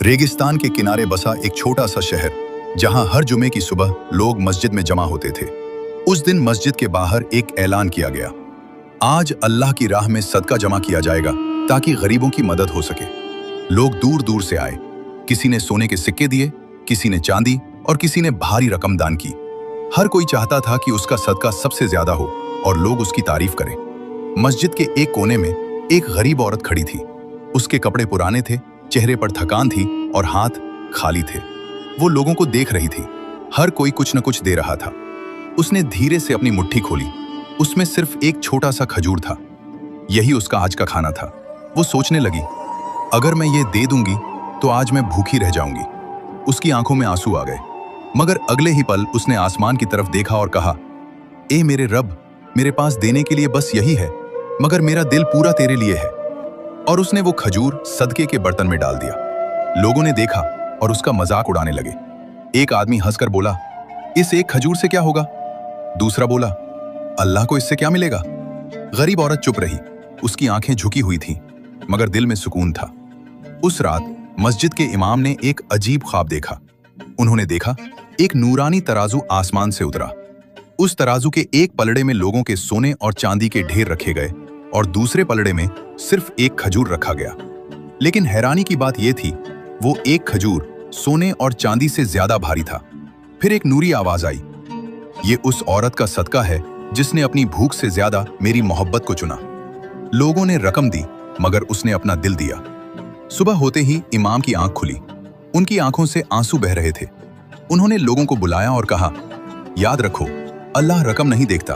रेगिस्तान के किनारे बसा एक छोटा सा शहर, जहां हर जुमे की सुबह लोग मस्जिद में जमा होते थे। उस दिन मस्जिद के बाहर एक ऐलान किया गया, आज अल्लाह की राह में सदका जमा किया जाएगा ताकि गरीबों की मदद हो सके। लोग दूर दूर से आए, किसी ने सोने के सिक्के दिए, किसी ने चांदी और किसी ने भारी रकम दान की। हर कोई चाहता था कि उसका सदका सबसे ज्यादा हो और लोग उसकी तारीफ करें। मस्जिद के एक कोने में एक गरीब औरत खड़ी थी। उसके कपड़े पुराने थे, चेहरे पर थकान थी और हाथ खाली थे। वो लोगों को देख रही थी। हर कोई कुछ न कुछ दे रहा था। उसने धीरे से अपनी मुट्ठी खोली। उसमें सिर्फ एक छोटा सा खजूर था। यही उसका आज का खाना था। वो सोचने लगी, अगर मैं ये दे दूंगी तो आज मैं भूखी रह जाऊंगी। उसकी आंखों में आंसू आ गए, मगर अगले ही पल उसने आसमान की तरफ देखा और कहा, ए मेरे रब, मेरे पास देने के लिए बस यही है, मगर मेरा दिल पूरा तेरे लिए है। और उसने वो खजूर सदके के बर्तन में डाल दिया। लोगों ने देखा और उसका मजाक उड़ाने लगे। एक आदमी हंसकर बोला, इस एक खजूर से क्या होगा? दूसरा बोला, अल्लाह को इससे क्या मिलेगा? गरीब औरत चुप रही। उसकी आंखें झुकी हुई थीं, मगर दिल में सुकून था। उस रात मस्जिद के इमाम ने एक अजीब ख्वाब देखा। उन्होंने देखा, एक नूरानी तराजू आसमान से उतरा। उस तराजू के एक पलड़े में लोगों के सोने और चांदी के ढेर रखे गए और दूसरे पलड़े में सिर्फ एक खजूर रखा गया। लेकिन हैरानी की बात यह थी, वो एक खजूर सोने और चांदी से ज्यादा भारी था। फिर एक नूरी आवाज आई, ये उस औरत का सदका है जिसने अपनी भूख से ज्यादा मेरी मोहब्बत को चुना। लोगों ने रकम दी, मगर उसने अपना दिल दिया। सुबह होते ही इमाम की आंख खुली। उनकी आंखों से आंसू बह रहे थे। उन्होंने लोगों को बुलाया और कहा, याद रखो, अल्लाह रकम नहीं देखता,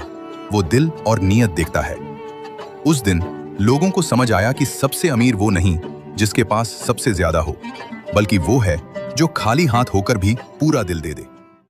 वो दिल और नीयत देखता है। उस दिन लोगों को समझ आया कि सबसे अमीर वो नहीं जिसके पास सबसे ज्यादा हो, बल्कि वो है जो खाली हाथ होकर भी पूरा दिल दे दे।